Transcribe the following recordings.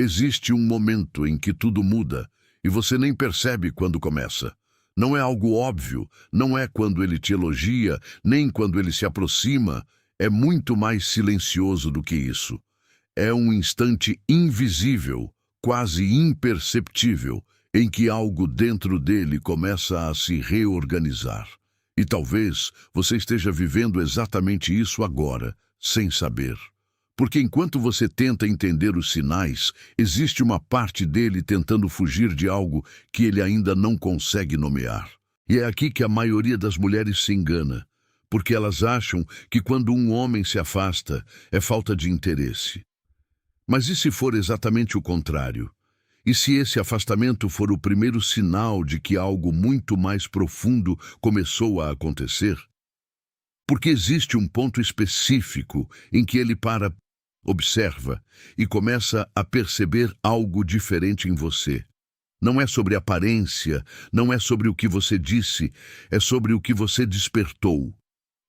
Existe um momento em que tudo muda e você nem percebe quando começa. Não é algo óbvio, não é quando ele te elogia, nem quando ele se aproxima. É muito mais silencioso do que isso. É um instante invisível, quase imperceptível, em que algo dentro dele começa a se reorganizar. E talvez você esteja vivendo exatamente isso agora, sem saber. Porque enquanto você tenta entender os sinais, existe uma parte dele tentando fugir de algo que ele ainda não consegue nomear. E é aqui que a maioria das mulheres se engana, porque elas acham que quando um homem se afasta, é falta de interesse. Mas e se for exatamente o contrário? E se esse afastamento for o primeiro sinal de que algo muito mais profundo começou a acontecer? Porque existe um ponto específico em que ele para, observa e começa a perceber algo diferente em você. Não é sobre aparência, não é sobre o que você disse, é sobre o que você despertou.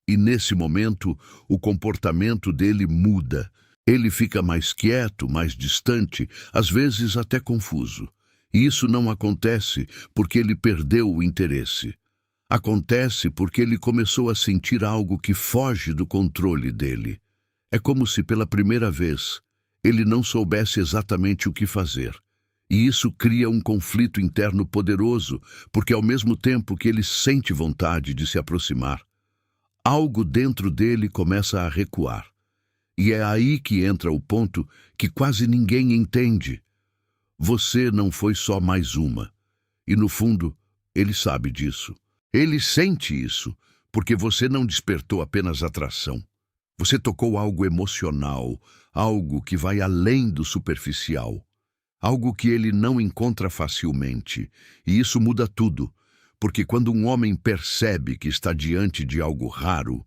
E nesse momento, o comportamento dele muda. Ele fica mais quieto, mais distante, às vezes até confuso. E isso não acontece porque ele perdeu o interesse. Acontece porque ele começou a sentir algo que foge do controle dele. É como se pela primeira vez ele não soubesse exatamente o que fazer. E isso cria um conflito interno poderoso, porque ao mesmo tempo que ele sente vontade de se aproximar, algo dentro dele começa a recuar. E é aí que entra o ponto que quase ninguém entende. Você não foi só mais uma. E no fundo, ele sabe disso. Ele sente isso, porque você não despertou apenas atração. Você tocou algo emocional, algo que vai além do superficial. Algo que ele não encontra facilmente. E isso muda tudo, porque quando um homem percebe que está diante de algo raro,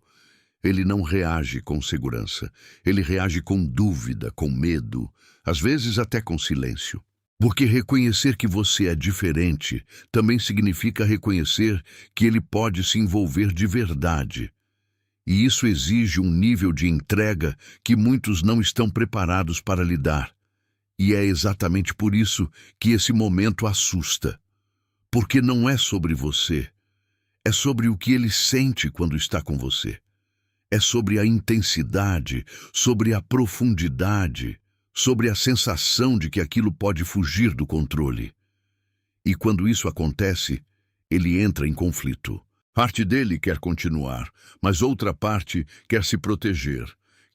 ele não reage com segurança. Ele reage com dúvida, com medo, às vezes até com silêncio. Porque reconhecer que você é diferente também significa reconhecer que ele pode se envolver de verdade. E isso exige um nível de entrega que muitos não estão preparados para lidar. E é exatamente por isso que esse momento assusta. Porque não é sobre você. É sobre o que ele sente quando está com você. É sobre a intensidade, sobre a profundidade, sobre a sensação de que aquilo pode fugir do controle. E quando isso acontece, ele entra em conflito. Parte dele quer continuar, mas outra parte quer se proteger,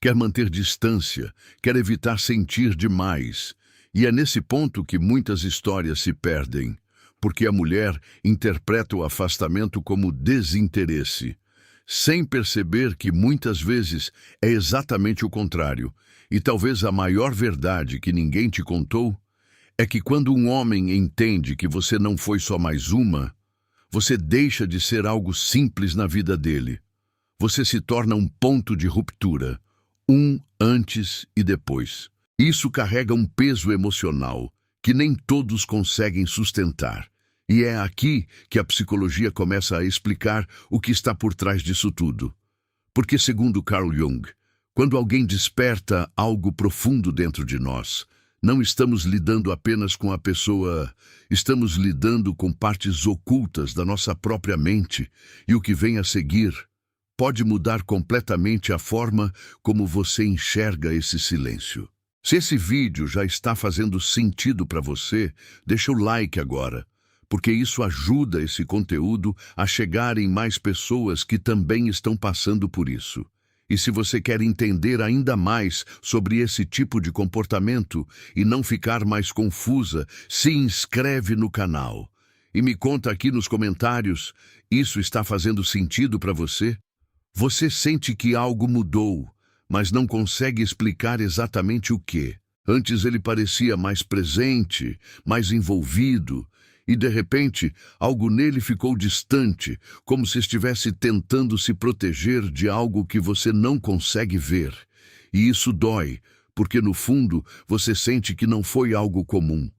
quer manter distância, quer evitar sentir demais. E é nesse ponto que muitas histórias se perdem, porque a mulher interpreta o afastamento como desinteresse, sem perceber que muitas vezes é exatamente o contrário. E talvez a maior verdade que ninguém te contou é que quando um homem entende que você não foi só mais uma, você deixa de ser algo simples na vida dele. Você se torna um ponto de ruptura, um antes e depois. Isso carrega um peso emocional que nem todos conseguem sustentar. E é aqui que a psicologia começa a explicar o que está por trás disso tudo. Porque, segundo Carl Jung, quando alguém desperta algo profundo dentro de nós, não estamos lidando apenas com a pessoa, estamos lidando com partes ocultas da nossa própria mente, e o que vem a seguir pode mudar completamente a forma como você enxerga esse silêncio. Se esse vídeo já está fazendo sentido para você, deixa o like agora, porque isso ajuda esse conteúdo a chegar em mais pessoas que também estão passando por isso. E se você quer entender ainda mais sobre esse tipo de comportamento e não ficar mais confusa, se inscreve no canal. E me conta aqui nos comentários, isso está fazendo sentido para você? Você sente que algo mudou, mas não consegue explicar exatamente o que. Antes ele parecia mais presente, mais envolvido, e de repente algo nele ficou distante, como se estivesse tentando se proteger de algo que você não consegue ver. E isso dói, porque no fundo você sente que não foi algo comum.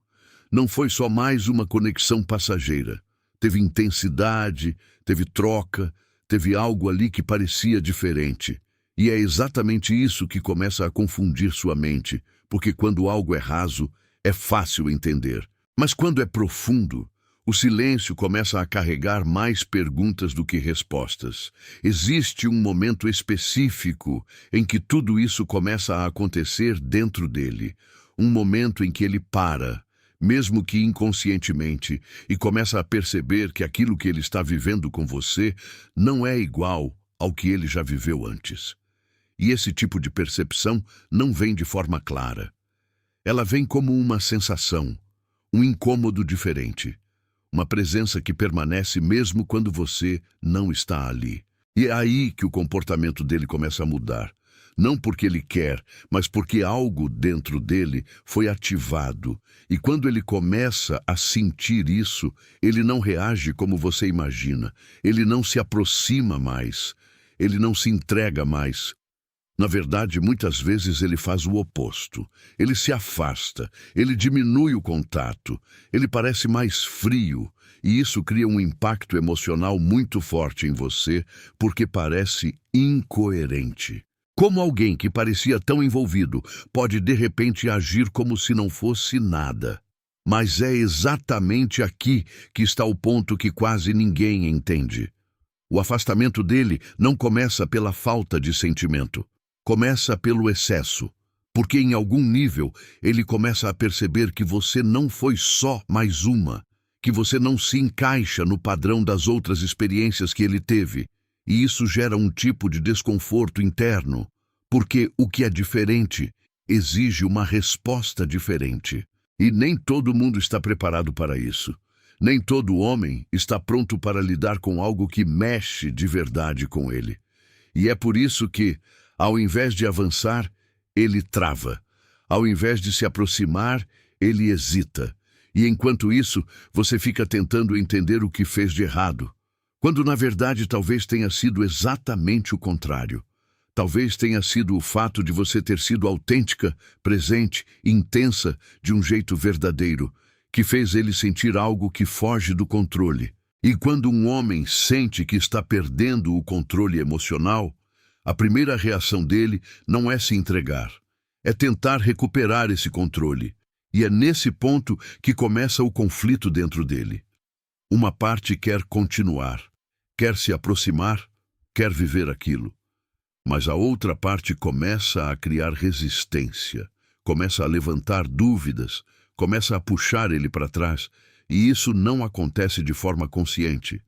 Não foi só mais uma conexão passageira. Teve intensidade, teve troca, teve algo ali que parecia diferente. E é exatamente isso que começa a confundir sua mente, porque quando algo é raso, é fácil entender. Mas quando é profundo, o silêncio começa a carregar mais perguntas do que respostas. Existe um momento específico em que tudo isso começa a acontecer dentro dele. Um momento em que ele para, mesmo que inconscientemente, e começa a perceber que aquilo que ele está vivendo com você não é igual ao que ele já viveu antes. E esse tipo de percepção não vem de forma clara. Ela vem como uma sensação, um incômodo diferente, uma presença que permanece mesmo quando você não está ali. E é aí que o comportamento dele começa a mudar. Não porque ele quer, mas porque algo dentro dele foi ativado. E quando ele começa a sentir isso, ele não reage como você imagina. Ele não se aproxima mais. Ele não se entrega mais. Na verdade, muitas vezes ele faz o oposto. Ele se afasta, ele diminui o contato, ele parece mais frio, e isso cria um impacto emocional muito forte em você, porque parece incoerente. Como alguém que parecia tão envolvido pode de repente agir como se não fosse nada? Mas é exatamente aqui que está o ponto que quase ninguém entende. O afastamento dele não começa pela falta de sentimento. Começa pelo excesso, porque em algum nível ele começa a perceber que você não foi só mais uma, que você não se encaixa no padrão das outras experiências que ele teve, e isso gera um tipo de desconforto interno, porque o que é diferente exige uma resposta diferente. E nem todo mundo está preparado para isso. Nem todo homem está pronto para lidar com algo que mexe de verdade com ele. E é por isso que, ao invés de avançar, ele trava. Ao invés de se aproximar, ele hesita. E enquanto isso, você fica tentando entender o que fez de errado, quando na verdade talvez tenha sido exatamente o contrário. Talvez tenha sido o fato de você ter sido autêntica, presente, intensa, de um jeito verdadeiro, que fez ele sentir algo que foge do controle. E quando um homem sente que está perdendo o controle emocional, a primeira reação dele não é se entregar, é tentar recuperar esse controle. E é nesse ponto que começa o conflito dentro dele. Uma parte quer continuar, quer se aproximar, quer viver aquilo. Mas a outra parte começa a criar resistência, começa a levantar dúvidas, começa a puxar ele para trás. E isso não acontece de forma consciente.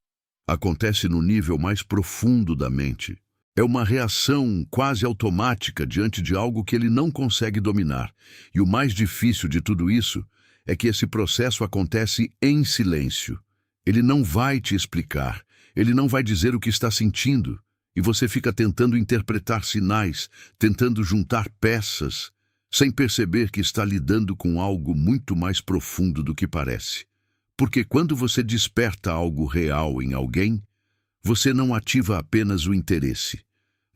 Acontece no nível mais profundo da mente. É uma reação quase automática diante de algo que ele não consegue dominar. E o mais difícil de tudo isso é que esse processo acontece em silêncio. Ele não vai te explicar, ele não vai dizer o que está sentindo. E você fica tentando interpretar sinais, tentando juntar peças, sem perceber que está lidando com algo muito mais profundo do que parece. Porque quando você desperta algo real em alguém, você não ativa apenas o interesse.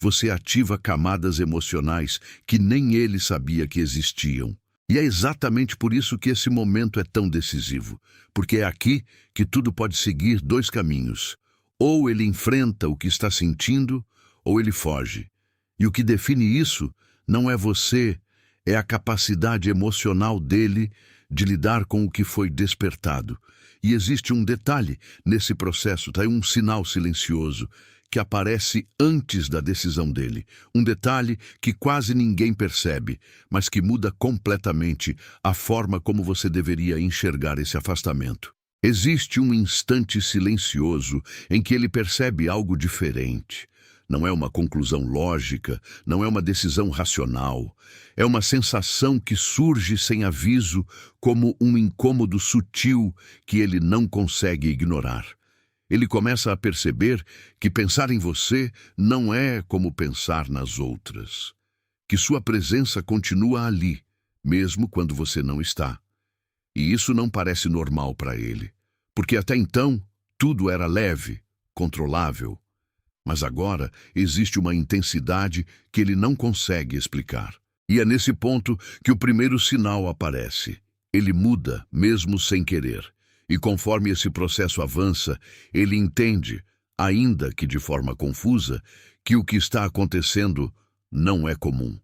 Você ativa camadas emocionais que nem ele sabia que existiam. E é exatamente por isso que esse momento é tão decisivo. Porque é aqui que tudo pode seguir dois caminhos. Ou ele enfrenta o que está sentindo, ou ele foge. E o que define isso não é você, é a capacidade emocional dele de lidar com o que foi despertado. E existe um detalhe nesse processo, tá? Um sinal silencioso que aparece antes da decisão dele. Um detalhe que quase ninguém percebe, mas que muda completamente a forma como você deveria enxergar esse afastamento. Existe um instante silencioso em que ele percebe algo diferente. Não é uma conclusão lógica, não é uma decisão racional. É uma sensação que surge sem aviso, como um incômodo sutil que ele não consegue ignorar. Ele começa a perceber que pensar em você não é como pensar nas outras. Que sua presença continua ali, mesmo quando você não está. E isso não parece normal para ele, porque até então tudo era leve, controlável. Mas agora existe uma intensidade que ele não consegue explicar. E é nesse ponto que o primeiro sinal aparece. Ele muda, mesmo sem querer. E conforme esse processo avança, ele entende, ainda que de forma confusa, que o que está acontecendo não é comum.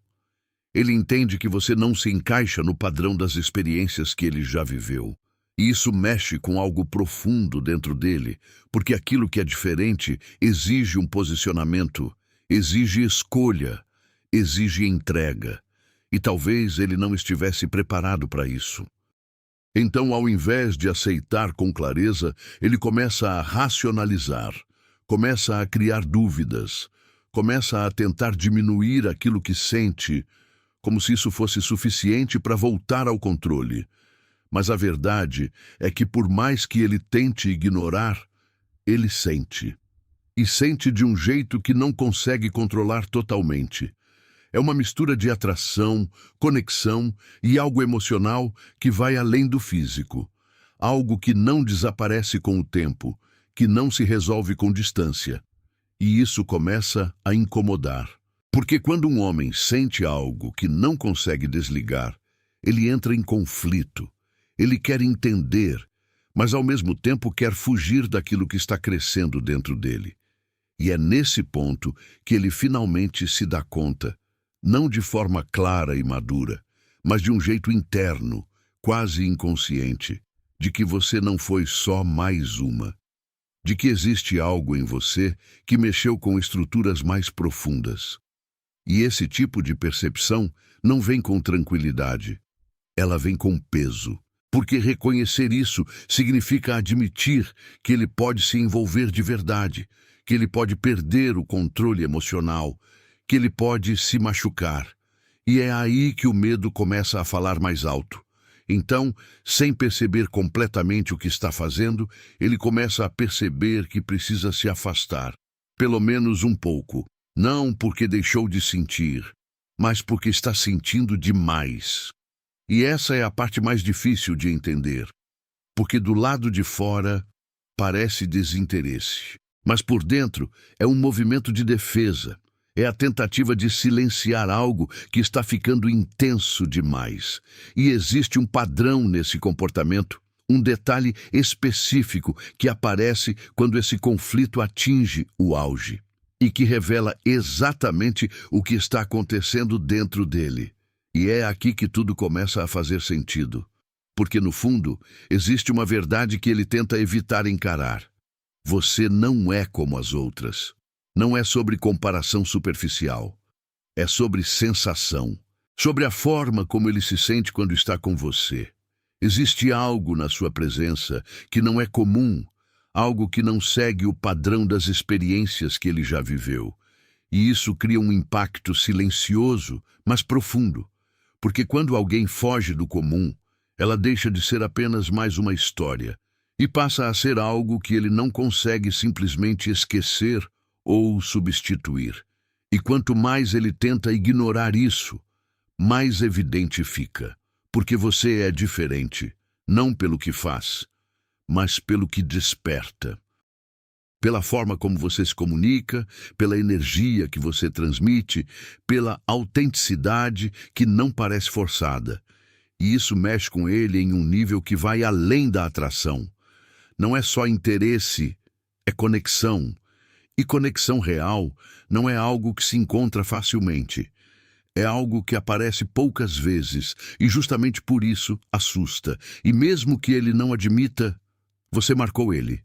Ele entende que você não se encaixa no padrão das experiências que ele já viveu. E isso mexe com algo profundo dentro dele, porque aquilo que é diferente exige um posicionamento, exige escolha, exige entrega. E talvez ele não estivesse preparado para isso. Então, ao invés de aceitar com clareza, ele começa a racionalizar, começa a criar dúvidas, começa a tentar diminuir aquilo que sente, como se isso fosse suficiente para voltar ao controle. Mas a verdade é que, por mais que ele tente ignorar, ele sente. E sente de um jeito que não consegue controlar totalmente. É uma mistura de atração, conexão e algo emocional que vai além do físico. Algo que não desaparece com o tempo, que não se resolve com distância. E isso começa a incomodar. Porque quando um homem sente algo que não consegue desligar, ele entra em conflito. Ele quer entender, mas ao mesmo tempo quer fugir daquilo que está crescendo dentro dele. E é nesse ponto que ele finalmente se dá conta, não de forma clara e madura, mas de um jeito interno, quase inconsciente, de que você não foi só mais uma. De que existe algo em você que mexeu com estruturas mais profundas. E esse tipo de percepção não vem com tranquilidade, ela vem com peso. Porque reconhecer isso significa admitir que ele pode se envolver de verdade, que ele pode perder o controle emocional, que ele pode se machucar. E é aí que o medo começa a falar mais alto. Então, sem perceber completamente o que está fazendo, ele começa a perceber que precisa se afastar, pelo menos um pouco. Não porque deixou de sentir, mas porque está sentindo demais. E essa é a parte mais difícil de entender, porque do lado de fora parece desinteresse, mas por dentro é um movimento de defesa, é a tentativa de silenciar algo que está ficando intenso demais. E existe um padrão nesse comportamento, um detalhe específico que aparece quando esse conflito atinge o auge, e que revela exatamente o que está acontecendo dentro dele. E é aqui que tudo começa a fazer sentido. Porque, no fundo, existe uma verdade que ele tenta evitar encarar. Você não é como as outras. Não é sobre comparação superficial. É sobre sensação. Sobre a forma como ele se sente quando está com você. Existe algo na sua presença que não é comum. Algo que não segue o padrão das experiências que ele já viveu. E isso cria um impacto silencioso, mas profundo. Porque quando alguém foge do comum, ela deixa de ser apenas mais uma história e passa a ser algo que ele não consegue simplesmente esquecer ou substituir. E quanto mais ele tenta ignorar isso, mais evidente fica, porque você é diferente, não pelo que faz, mas pelo que desperta. Pela forma como você se comunica, pela energia que você transmite, pela autenticidade que não parece forçada. E isso mexe com ele em um nível que vai além da atração. Não é só interesse, é conexão. E conexão real não é algo que se encontra facilmente. É algo que aparece poucas vezes e justamente por isso assusta. E mesmo que ele não admita, você marcou ele.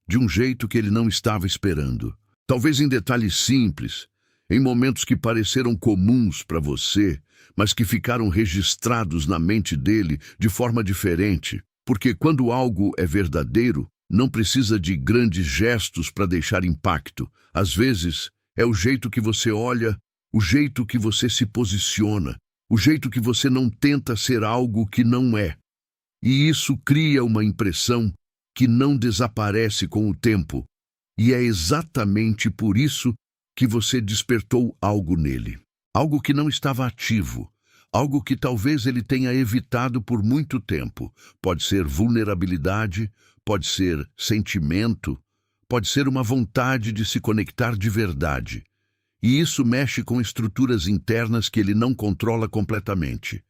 De um jeito que ele não estava esperando. Talvez em detalhes simples, em momentos que pareceram comuns para você, mas que ficaram registrados na mente dele de forma diferente. Porque quando algo é verdadeiro, não precisa de grandes gestos para deixar impacto. Às vezes, é o jeito que você olha, o jeito que você se posiciona, o jeito que você não tenta ser algo que não é. E isso cria uma impressão que não desaparece com o tempo, e é exatamente por isso que você despertou algo nele. Algo que não estava ativo, algo que talvez ele tenha evitado por muito tempo. Pode ser vulnerabilidade, pode ser sentimento, pode ser uma vontade de se conectar de verdade. E isso mexe com estruturas internas que ele não controla completamente.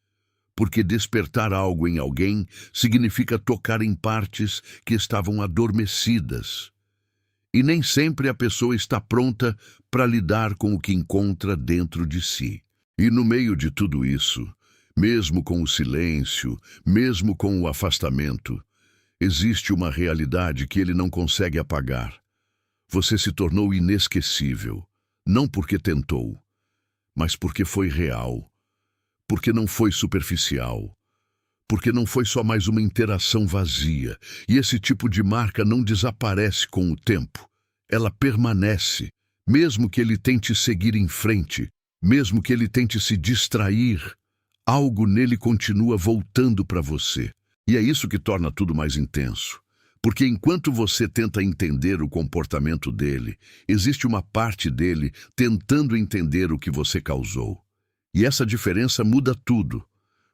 Porque despertar algo em alguém significa tocar em partes que estavam adormecidas. E nem sempre a pessoa está pronta para lidar com o que encontra dentro de si. E no meio de tudo isso, mesmo com o silêncio, mesmo com o afastamento, existe uma realidade que ele não consegue apagar. Você se tornou inesquecível, não porque tentou, mas porque foi real, porque não foi superficial, porque não foi só mais uma interação vazia. E esse tipo de marca não desaparece com o tempo. Ela permanece, mesmo que ele tente seguir em frente, mesmo que ele tente se distrair, algo nele continua voltando para você. E é isso que torna tudo mais intenso. Porque enquanto você tenta entender o comportamento dele, existe uma parte dele tentando entender o que você causou. E essa diferença muda tudo.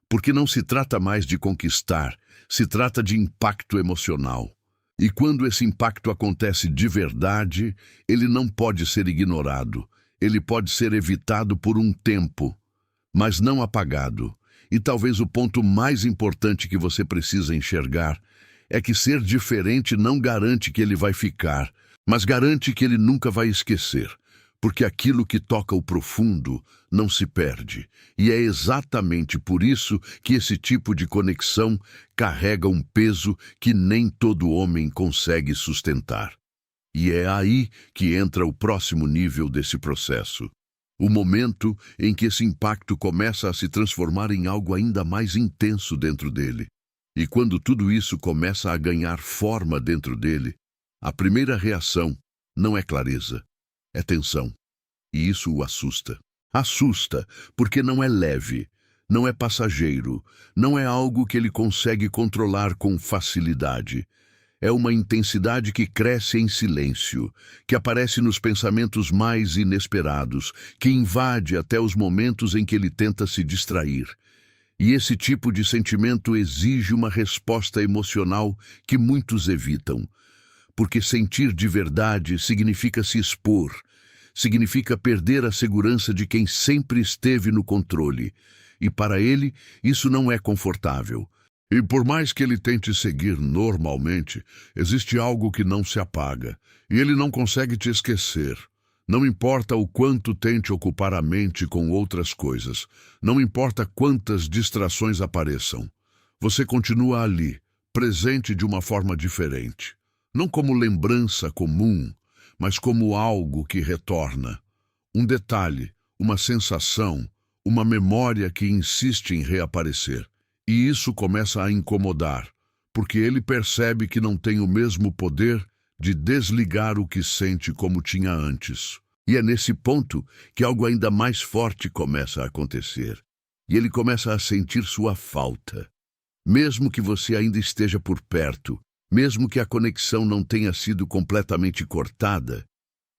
Porque não se trata mais de conquistar, se trata de impacto emocional. E quando esse impacto acontece de verdade, ele não pode ser ignorado. Ele pode ser evitado por um tempo, mas não apagado. E talvez o ponto mais importante que você precisa enxergar é que ser diferente não garante que ele vai ficar, mas garante que ele nunca vai esquecer. Porque aquilo que toca o profundo não se perde. E é exatamente por isso que esse tipo de conexão carrega um peso que nem todo homem consegue sustentar. E é aí que entra o próximo nível desse processo. O momento em que esse impacto começa a se transformar em algo ainda mais intenso dentro dele. E quando tudo isso começa a ganhar forma dentro dele, a primeira reação não é clareza, é tensão. E isso o assusta. Assusta porque não é leve, não é passageiro, não é algo que ele consegue controlar com facilidade. É uma intensidade que cresce em silêncio, que aparece nos pensamentos mais inesperados, que invade até os momentos em que ele tenta se distrair. E esse tipo de sentimento exige uma resposta emocional que muitos evitam. Porque sentir de verdade significa se expor, significa perder a segurança de quem sempre esteve no controle. E para ele, isso não é confortável. E por mais que ele tente seguir normalmente, existe algo que não se apaga. E ele não consegue te esquecer. Não importa o quanto tente ocupar a mente com outras coisas. Não importa quantas distrações apareçam. Você continua ali, presente de uma forma diferente. Não como lembrança comum, mas como algo que retorna. Um detalhe, uma sensação, uma memória que insiste em reaparecer. E isso começa a incomodar, porque ele percebe que não tem o mesmo poder de desligar o que sente como tinha antes. E é nesse ponto que algo ainda mais forte começa a acontecer. E ele começa a sentir sua falta. Mesmo que você ainda esteja por perto, mesmo que a conexão não tenha sido completamente cortada,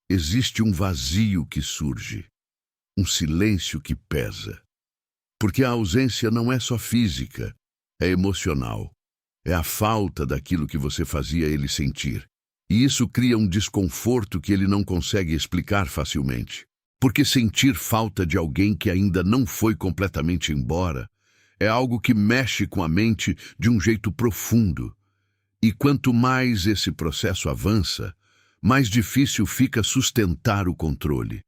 existe um vazio que surge, um silêncio que pesa. Porque a ausência não é só física, é emocional. É a falta daquilo que você fazia ele sentir. E isso cria um desconforto que ele não consegue explicar facilmente. Porque sentir falta de alguém que ainda não foi completamente embora é algo que mexe com a mente de um jeito profundo. E quanto mais esse processo avança, mais difícil fica sustentar o controle.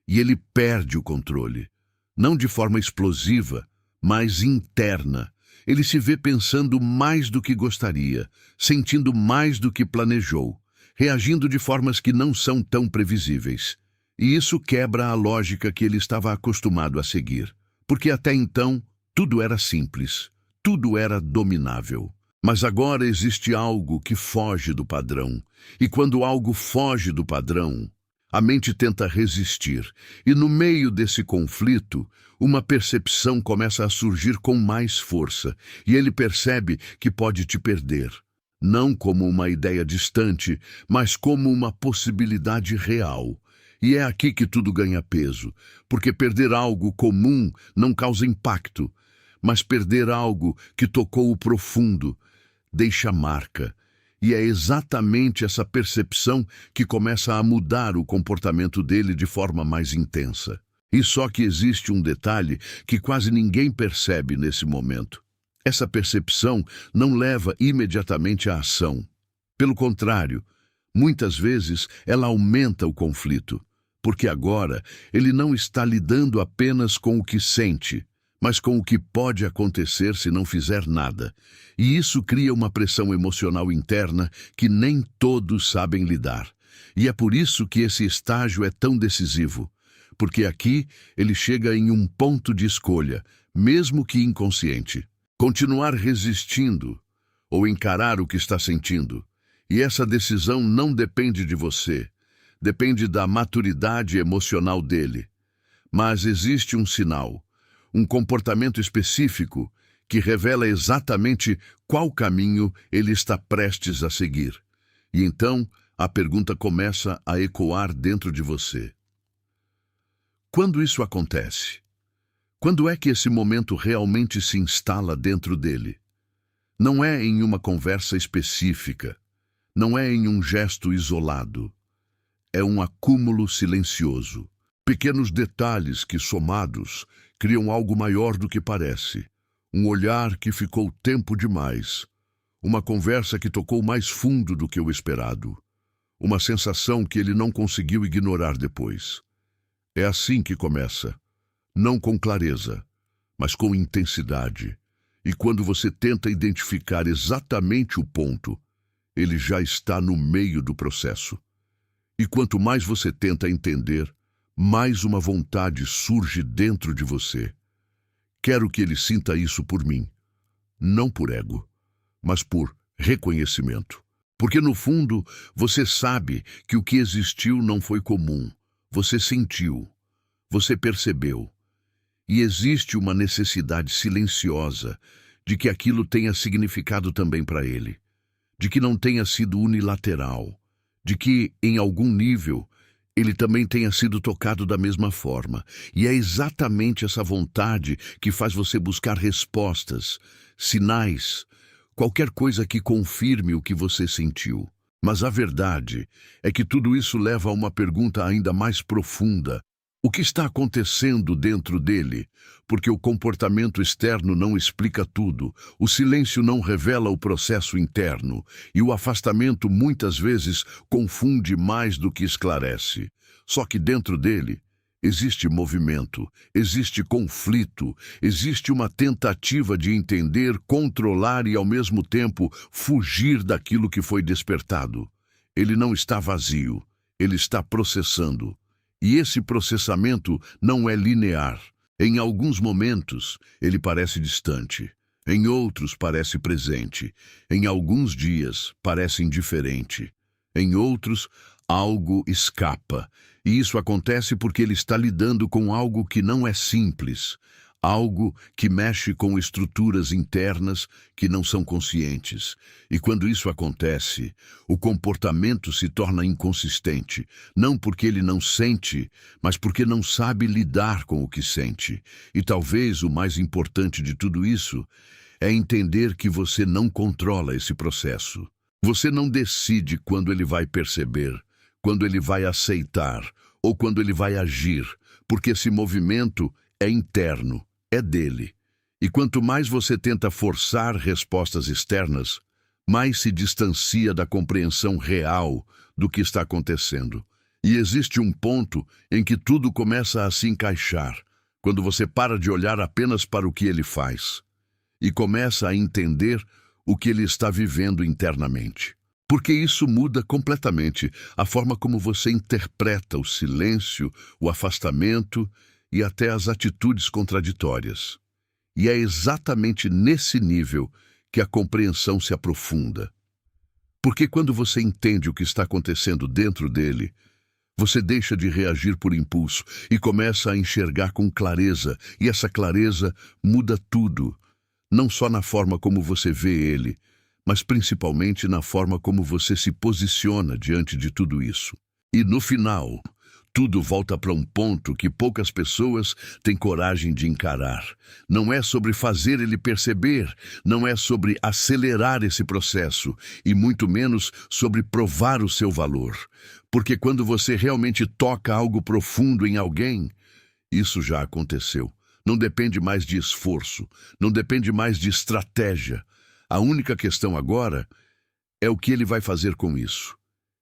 E ele perde o controle, não de forma explosiva, mas interna. Ele se vê pensando mais do que gostaria, sentindo mais do que planejou, reagindo de formas que não são tão previsíveis. E isso quebra a lógica que ele estava acostumado a seguir. Porque até então, tudo era simples, tudo era dominável. Mas agora existe algo que foge do padrão. E quando algo foge do padrão, a mente tenta resistir. E no meio desse conflito, uma percepção começa a surgir com mais força. E ele percebe que pode te perder. Não como uma ideia distante, mas como uma possibilidade real. E é aqui que tudo ganha peso. Porque perder algo comum não causa impacto. Mas perder algo que tocou o profundo deixa marca. E é exatamente essa percepção que começa a mudar o comportamento dele de forma mais intensa. E só que existe um detalhe que quase ninguém percebe nesse momento. Essa percepção não leva imediatamente à ação. Pelo contrário, muitas vezes ela aumenta o conflito. porque agora ele não está lidando apenas com o que sente, mas com o que pode acontecer se não fizer nada. E isso cria uma pressão emocional interna que nem todos sabem lidar. E é por isso que esse estágio é tão decisivo, porque aqui ele chega em um ponto de escolha, mesmo que inconsciente. Continuar resistindo ou encarar o que está sentindo. E essa decisão não depende de você, depende da maturidade emocional dele. Mas existe um sinal, um comportamento específico que revela exatamente qual caminho ele está prestes a seguir. E então a pergunta começa a ecoar dentro de você. Quando isso acontece? Quando é que esse momento realmente se instala dentro dele? Não é em uma conversa específica, não é em um gesto isolado. É um acúmulo silencioso. Pequenos detalhes que, somados, criam algo maior do que parece. Um olhar que ficou tempo demais. Uma conversa que tocou mais fundo do que o esperado. Uma sensação que ele não conseguiu ignorar depois. É assim que começa. Não com clareza, mas com intensidade. E quando você tenta identificar exatamente o ponto, ele já está no meio do processo. E quanto mais você tenta entender, mais uma vontade surge dentro de você. Quero que ele sinta isso por mim. Não por ego, mas por reconhecimento. Porque no fundo, você sabe que o que existiu não foi comum. Você sentiu, você percebeu. E existe uma necessidade silenciosa de que aquilo tenha significado também para ele. De que não tenha sido unilateral. De que, em algum nível, ele também tenha sido tocado da mesma forma. E é exatamente essa vontade que faz você buscar respostas, sinais, qualquer coisa que confirme o que você sentiu. Mas a verdade é que tudo isso leva a uma pergunta ainda mais profunda. O que está acontecendo dentro dele? Porque o comportamento externo não explica tudo, o silêncio não revela o processo interno, e o afastamento muitas vezes confunde mais do que esclarece. Só que dentro dele existe movimento, existe conflito, existe uma tentativa de entender, controlar e ao mesmo tempo fugir daquilo que foi despertado. Ele não está vazio, ele está processando. E esse processamento não é linear. Em alguns momentos, ele parece distante. Em outros, parece presente. Em alguns dias, parece indiferente. Em outros, algo escapa. E isso acontece porque ele está lidando com algo que não é simples. Algo que mexe com estruturas internas que não são conscientes. E quando isso acontece, o comportamento se torna inconsistente, não porque ele não sente, mas porque não sabe lidar com o que sente. E talvez o mais importante de tudo isso é entender que você não controla esse processo. Você não decide quando ele vai perceber, quando ele vai aceitar ou quando ele vai agir, porque esse movimento é interno, é dele. E quanto mais você tenta forçar respostas externas, mais se distancia da compreensão real do que está acontecendo. E existe um ponto em que tudo começa a se encaixar, quando você para de olhar apenas para o que ele faz e começa a entender o que ele está vivendo internamente. Porque isso muda completamente a forma como você interpreta o silêncio, o afastamento e até as atitudes contraditórias. E é exatamente nesse nível que a compreensão se aprofunda. Porque quando você entende o que está acontecendo dentro dele, você deixa de reagir por impulso e começa a enxergar com clareza, e essa clareza muda tudo, não só na forma como você vê ele, mas principalmente na forma como você se posiciona diante de tudo isso. E no final, tudo volta para um ponto que poucas pessoas têm coragem de encarar. Não é sobre fazer ele perceber, não é sobre acelerar esse processo, e muito menos sobre provar o seu valor. Porque quando você realmente toca algo profundo em alguém, isso já aconteceu. Não depende mais de esforço, não depende mais de estratégia. A única questão agora é o que ele vai fazer com isso.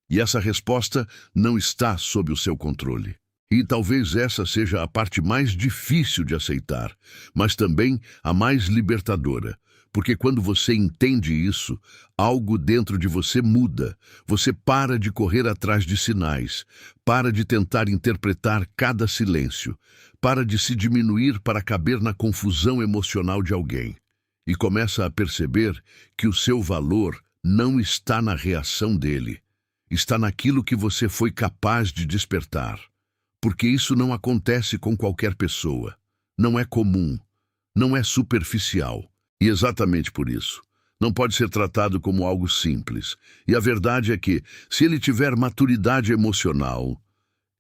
E essa resposta não está sob o seu controle. E talvez essa seja a parte mais difícil de aceitar, mas também a mais libertadora. Porque quando você entende isso, algo dentro de você muda. Você para de correr atrás de sinais, para de tentar interpretar cada silêncio, para de se diminuir para caber na confusão emocional de alguém. E começa a perceber que o seu valor não está na reação dele, está naquilo que você foi capaz de despertar. Porque isso não acontece com qualquer pessoa. Não é comum, não é superficial. E exatamente por isso, não pode ser tratado como algo simples. E a verdade é que, se ele tiver maturidade emocional,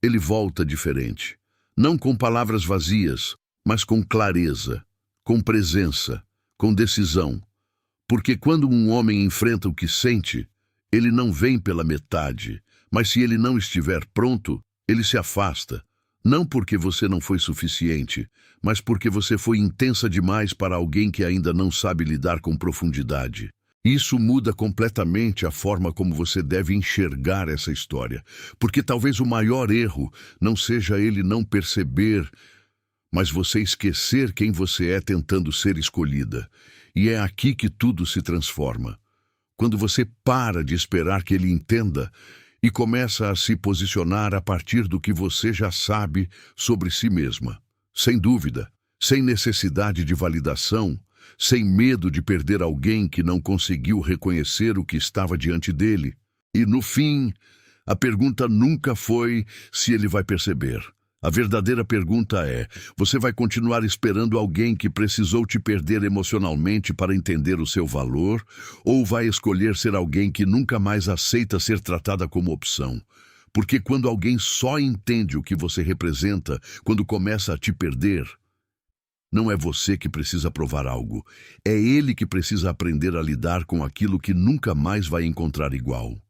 ele volta diferente. Não com palavras vazias, mas com clareza, com presença, com decisão. Porque quando um homem enfrenta o que sente, ele não vem pela metade, mas se ele não estiver pronto, ele se afasta. Não porque você não foi suficiente, mas porque você foi intensa demais para alguém que ainda não sabe lidar com profundidade. Isso muda completamente a forma como você deve enxergar essa história, porque talvez o maior erro não seja ele não perceber, mas você esquecer quem você é tentando ser escolhida. E é aqui que tudo se transforma. Quando você para de esperar que ele entenda e começa a se posicionar a partir do que você já sabe sobre si mesma. Sem dúvida, sem necessidade de validação, sem medo de perder alguém que não conseguiu reconhecer o que estava diante dele. E, no fim, a pergunta nunca foi se ele vai perceber. A verdadeira pergunta é: você vai continuar esperando alguém que precisou te perder emocionalmente para entender o seu valor, ou vai escolher ser alguém que nunca mais aceita ser tratada como opção? Porque quando alguém só entende o que você representa, quando começa a te perder, não é você que precisa provar algo, é ele que precisa aprender a lidar com aquilo que nunca mais vai encontrar igual.